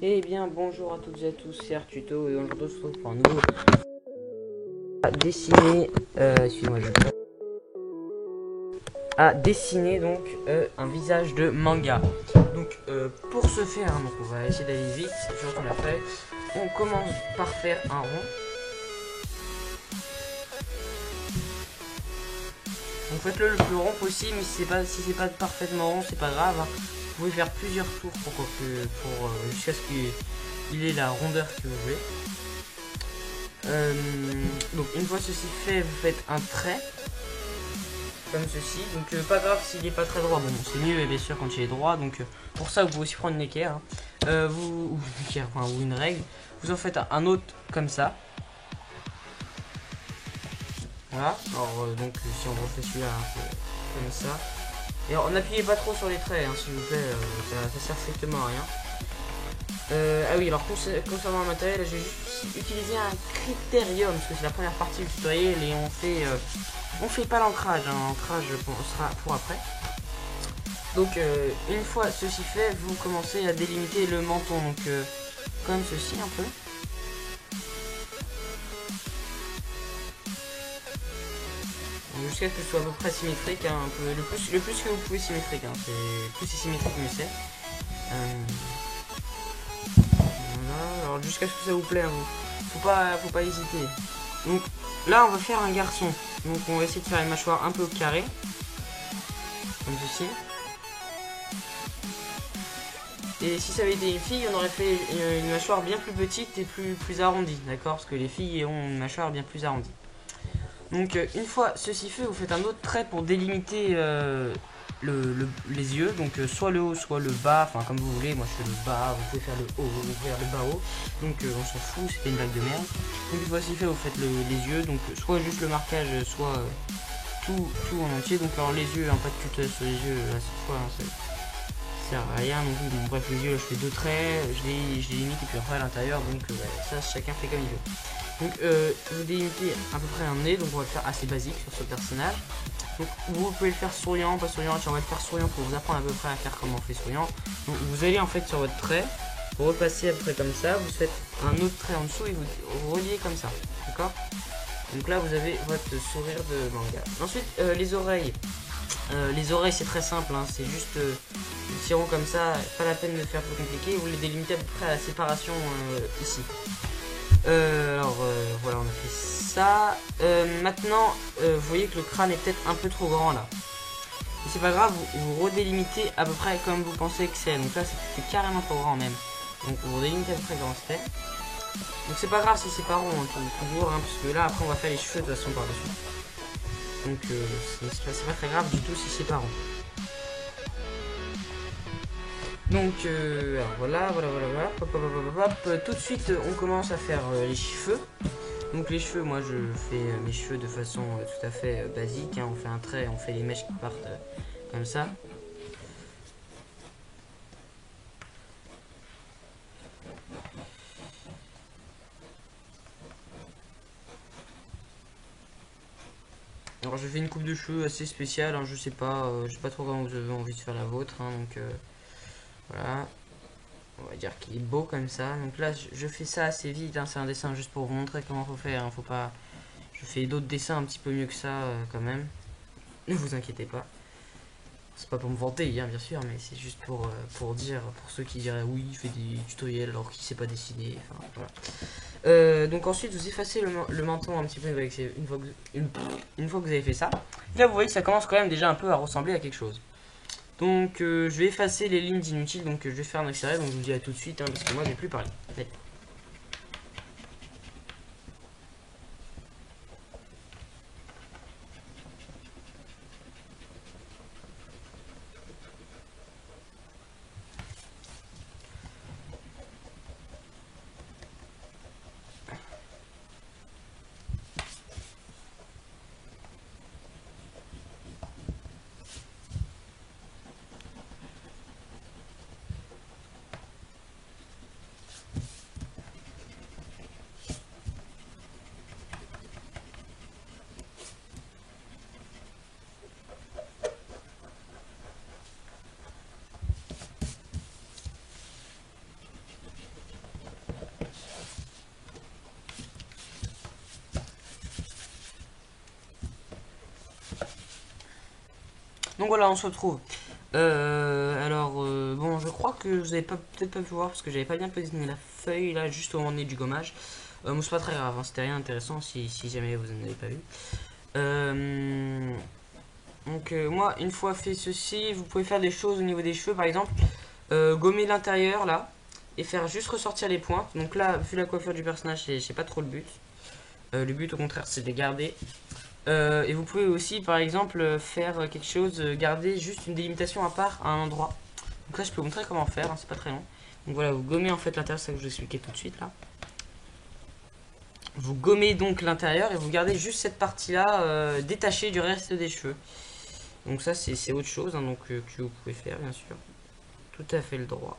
Eh bien, bonjour à toutes et à tous, c'est Artuto et aujourd'hui on se retrouve pour un nouveau à dessiner, excuse-moi, à dessiner donc un visage de manga. Donc pour ce faire, donc on va essayer d'aller vite, surtout la feuille. On commence par faire un rond. Donc faites-le le plus rond possible, mais si c'est pas parfaitement rond, c'est pas grave. Hein. Vous pouvez faire plusieurs tours jusqu'à ce qu'il ait la rondeur que vous voulez. Donc une fois ceci fait, vous faites un trait comme ceci. Donc pas grave s'il n'est pas très droit. Bon, c'est mieux bien sûr quand il est droit. Donc pour ça vous pouvez aussi prendre une équerre, hein. Ou une règle. Vous en faites un autre comme ça. Voilà. Alors donc si on refait celui-là comme ça. Et alors n'appuyez pas trop sur les traits, hein, s'il vous plaît. Ça sert strictement à rien. Ah oui, alors concernant le matériel, j'ai juste utilisé un critérium parce que c'est la première partie du tutoriel et on fait pas l'ancrage, hein, l'ancrage sera pour après. Donc une fois ceci fait, vous commencez à délimiter le menton, donc comme ceci un peu. Jusqu'à ce que ce soit à peu près symétrique, hein, un peu, le plus que vous pouvez symétrique, hein, plus c'est symétrique mieux c'est. Voilà, alors jusqu'à ce que ça vous plaît, hein, faut pas hésiter. Donc là on va faire un garçon, donc on va essayer de faire une mâchoire un peu carrée, comme ceci. Et si ça avait été une fille, on aurait fait une mâchoire bien plus petite et plus arrondie, d'accord? Parce que les filles ont une mâchoire bien plus arrondie. Donc une fois ceci fait, vous faites un autre trait pour délimiter les yeux. Donc soit le haut, soit le bas, enfin comme vous voulez. Moi je fais le bas, vous pouvez faire le haut, vous pouvez faire le bas haut. Donc on s'en fout, c'était une blague de merde. Donc une fois ceci fait, vous faites les yeux. Donc soit juste le marquage, soit tout en entier. Donc alors les yeux, un pas de cutter sur les yeux à cette fois, hein, ça sert à rien non plus. Bon, bref, les yeux, là, je fais deux traits, je les limite et puis après à l'intérieur. Donc ouais, ça chacun fait comme il veut. Donc vous délimitez à peu près un nez, donc on va le faire assez basique sur ce personnage. Donc vous pouvez le faire souriant, pas souriant, on va le faire souriant pour vous apprendre à peu près à faire comment on fait souriant. Donc vous allez en fait sur votre trait, vous repassez à peu près comme ça, vous faites un autre trait en dessous et vous reliez comme ça, d'accord? Donc là vous avez votre sourire de manga. Ensuite les oreilles. Les oreilles c'est très simple, hein, c'est juste un petit rond comme ça, pas la peine de faire plus compliqué, vous les délimitez à peu près à la séparation ici. Voilà, on a fait ça. Maintenant, vous voyez que le crâne est peut-être un peu trop grand là. Mais c'est pas grave, vous redélimitez à peu près comme vous pensez que c'est. Donc là, c'est carrément trop grand même. Donc vous redélimitez à peu près comment c'était. Donc c'est pas grave si c'est pas rond, hein, toujours, hein, parce que là, après, on va faire les cheveux de toute façon par-dessus. Donc c'est pas très grave du tout si c'est pas rond. Donc alors voilà. Tout de suite on commence à faire les cheveux. Donc les cheveux, moi je fais mes cheveux de façon tout à fait basique, hein. On fait un trait, on fait les mèches qui partent comme ça. Alors je fais une coupe de cheveux assez spéciale, hein, je sais pas trop comment vous avez envie de faire la vôtre, hein, donc voilà. On va dire qu'il est beau comme ça. Donc là je fais ça assez vite, hein, c'est un dessin juste pour vous montrer comment faut faire, hein, faut pas... Je fais d'autres dessins un petit peu mieux que ça quand même. Ne vous inquiétez pas. C'est pas pour me vanter, hein, bien sûr, mais c'est juste pour dire, pour ceux qui diraient oui, il fait des tutoriels alors qu'il sait pas dessiner. Enfin, voilà. Donc ensuite, vous effacez le menton un petit peu avec une fois que vous avez fait ça. Là, vous voyez que ça commence quand même déjà un peu à ressembler à quelque chose. Donc, je vais effacer les lignes inutiles, donc je vais faire un accéléré, donc je vous dis à tout de suite, hein, parce que moi, je vais plus parler. Allez. Donc voilà, on se retrouve. Bon, je crois que vous avez peut-être pas pu voir parce que j'avais pas bien positionné la feuille là, juste au moment du gommage. Bon, c'est pas très grave, hein, c'était rien d'intéressant si jamais vous n'en avez pas vu. Moi, une fois fait ceci, vous pouvez faire des choses au niveau des cheveux, par exemple, gommer l'intérieur là et faire juste ressortir les pointes. Donc là, vu la coiffure du personnage, c'est pas trop le but. Le but, au contraire, c'est de les garder. Et vous pouvez aussi, par exemple, faire quelque chose, garder juste une délimitation à part à un endroit. Donc là, je peux vous montrer comment faire, hein, c'est pas très long. Donc voilà, vous gommez en fait l'intérieur, c'est ça que je vous expliquais tout de suite là. Vous gommez donc l'intérieur et vous gardez juste cette partie-là détachée du reste des cheveux. Donc ça, c'est autre chose, hein, donc, que vous pouvez faire, bien sûr. Tout à fait le droit.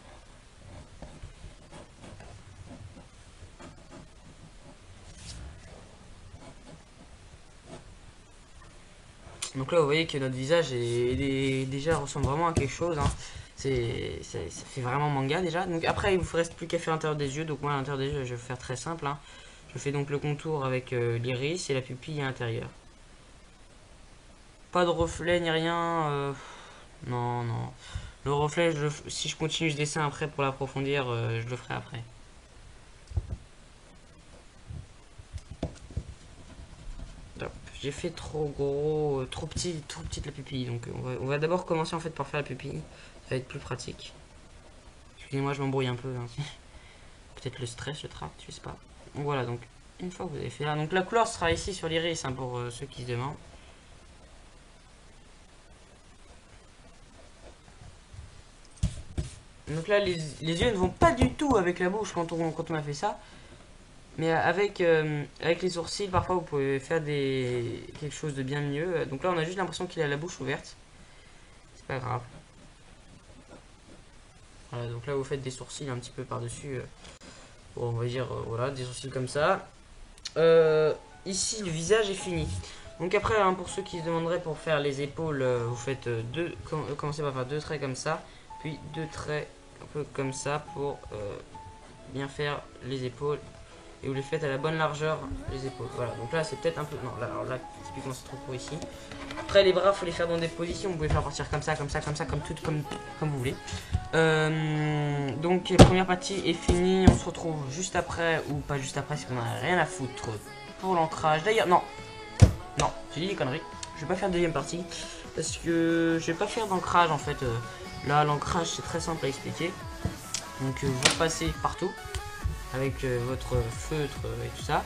Donc là, vous voyez que notre visage déjà ressemble vraiment à quelque chose. Hein. Ça fait vraiment manga déjà. Donc après, il vous reste plus qu'à faire l'intérieur des yeux. Donc moi, à l'intérieur des yeux, je vais faire très simple. Hein. Je fais donc le contour avec l'iris et la pupille à l'intérieur. Pas de reflet ni rien. Non, non. Le reflet, si je continue ce dessin après pour l'approfondir, je le ferai après. J'ai fait trop gros, trop petite la pupille. Donc on va d'abord commencer en fait par faire la pupille. Ça va être plus pratique. Excusez-moi, je m'embrouille un peu. Hein. Peut-être le stress, le tract, je sais pas. Donc voilà, donc une fois que vous avez fait là. Donc la couleur sera ici sur l'iris hein, pour ceux qui se demandent. Donc là, les yeux ne vont pas du tout avec la bouche quand on a fait ça. Mais avec les sourcils, parfois vous pouvez faire quelque chose de bien mieux. Donc là, on a juste l'impression qu'il a la bouche ouverte. C'est pas grave. Voilà, donc là, vous faites des sourcils un petit peu par-dessus. Bon, on va dire, voilà, des sourcils comme ça. Ici, le visage est fini. Donc après, hein, pour ceux qui se demanderaient pour faire les épaules, vous faites commencez par faire 2 traits comme ça. Puis 2 traits un peu comme ça pour bien faire les épaules. Et vous les faites à la bonne largeur, les épaules. Voilà, donc là c'est peut-être un peu... Non, là typiquement c'est trop court ici. Après les bras, il faut les faire dans des positions. Vous pouvez faire partir comme ça, comme ça, comme ça, comme vous voulez. Donc la première partie est finie. On se retrouve juste après, ou pas juste après, si on n'a rien à foutre pour l'ancrage. D'ailleurs, non, j'ai dit des conneries. Je vais pas faire de deuxième partie. Parce que je vais pas faire d'ancrage en fait. Là, l'ancrage c'est très simple à expliquer. Donc vous passez partout avec votre feutre et tout ça.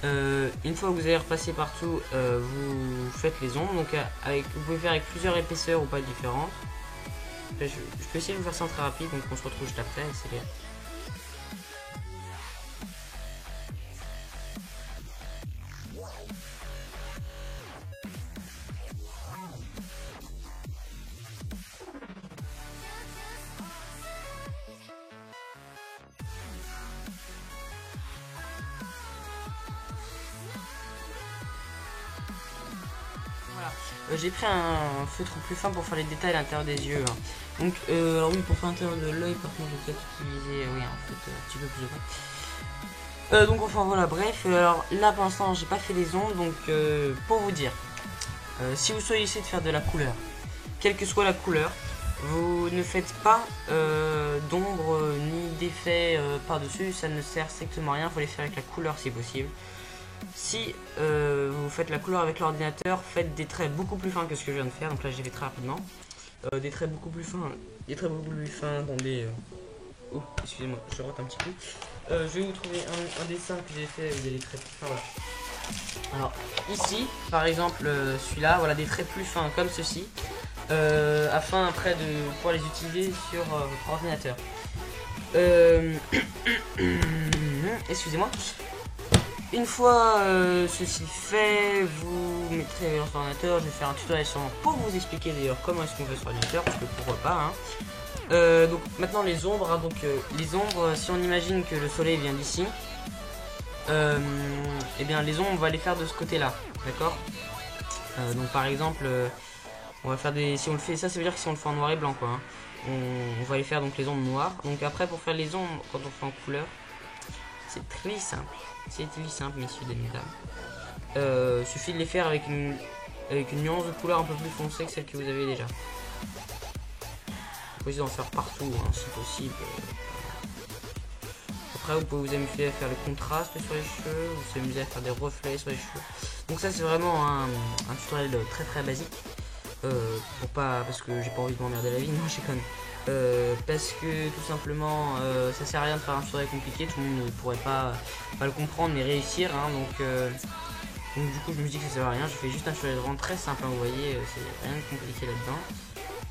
Une fois que vous avez repassé partout, vous faites les ombres. Donc vous pouvez faire avec plusieurs épaisseurs ou pas différentes. Je peux essayer de vous faire ça en très rapide, donc on se retrouve juste après. C'est j'ai pris un feutre plus fin pour faire les détails à l'intérieur des yeux. Hein. Donc, alors oui, pour faire l'intérieur de l'œil, par contre, je vais peut-être utiliser, oui, en fait, un petit peu plus de temps. Donc, enfin, voilà, bref. Alors, là, pour l'instant, j'ai pas fait les ongles. Donc, pour vous dire, si vous choisissez de faire de la couleur, quelle que soit la couleur, vous ne faites pas d'ombre ni d'effet par-dessus. Ça ne sert strictement à rien. Il faut les faire avec la couleur si possible. Si vous faites la couleur avec l'ordinateur, faites des traits beaucoup plus fins que ce que je viens de faire. Donc là, j'ai fait très rapidement. Des traits beaucoup plus fins. Attendez. Oh, excusez-moi, je rate un petit peu. Je vais vous trouver un dessin que j'ai fait avec des traits plus fins. Voilà. Alors, ici, par exemple, celui-là, voilà, des traits plus fins comme ceci. Afin après de pouvoir les utiliser sur votre ordinateur. Excusez-moi. Une fois ceci fait, vous mettrez votre ordinateur. Je vais faire un tutoriel pour vous expliquer d'ailleurs comment est-ce qu'on fait sur l'ordinateur, parce que pourquoi pas. Hein. Donc maintenant les ombres. Hein, les ombres, si on imagine que le soleil vient d'ici, et bien les ombres on va les faire de ce côté-là, d'accord. Donc par exemple, on va faire des. Si on le fait, ça veut dire que si on le fait en noir et blanc, quoi. Hein, on va les faire donc les ombres noires. Donc après pour faire les ombres quand on fait en couleur, c'est très simple. C'est très simple, messieurs et mesdames. Suffit de les faire avec une avec une nuance de couleur un peu plus foncée que celle que vous avez déjà. Vous pouvez en faire partout, hein, si possible. Après, vous pouvez vous amuser à faire le contraste sur les cheveux, vous amuser à faire des reflets sur les cheveux. Donc ça, c'est vraiment un tutoriel très très basique. Parce que j'ai pas envie de m'emmerder la vie, non, je déconne. Parce que tout simplement, ça sert à rien de faire un tutoriel compliqué, tout le monde ne pourrait pas le comprendre mais réussir. Hein, donc du coup, je me dis que ça sert à rien. Je fais juste un tutoriel vraiment très simple, hein, vous voyez, c'est rien de compliqué là-dedans.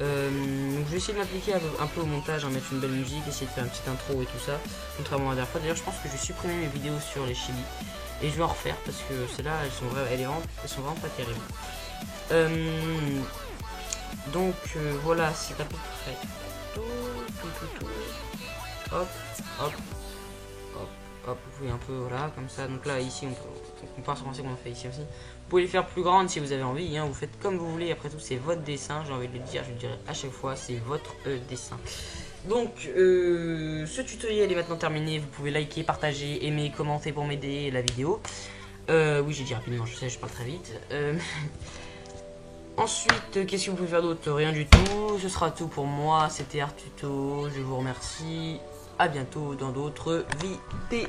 Donc je vais essayer de m'appliquer un peu au montage, hein, mettre une belle musique, essayer de faire une petite intro et tout ça, contrairement à la dernière fois. D'ailleurs je pense que je vais supprimer mes vidéos sur les chibi et je vais en refaire parce que celles-là elles sont vraiment pas terribles. Donc voilà, c'est à peu près tout. Hop, hop, hop, hop, vous voyez un peu, voilà, comme ça. Donc là ici on compare sur ce qu'on a fait ici aussi. Vous pouvez les faire plus grandes si vous avez envie, hein. Vous faites comme vous voulez, après tout c'est votre dessin, j'ai envie de le dire, je le dirai à chaque fois, c'est votre dessin. Donc ce tutoriel est maintenant terminé, vous pouvez liker, partager, aimer, commenter pour m'aider la vidéo. Oui j'ai dit rapidement, je sais, je parle très vite. Ensuite, qu'est-ce que vous pouvez faire d'autre? Rien du tout, ce sera tout pour moi, c'était Art Tuto, je vous remercie, à bientôt dans d'autres vidéos.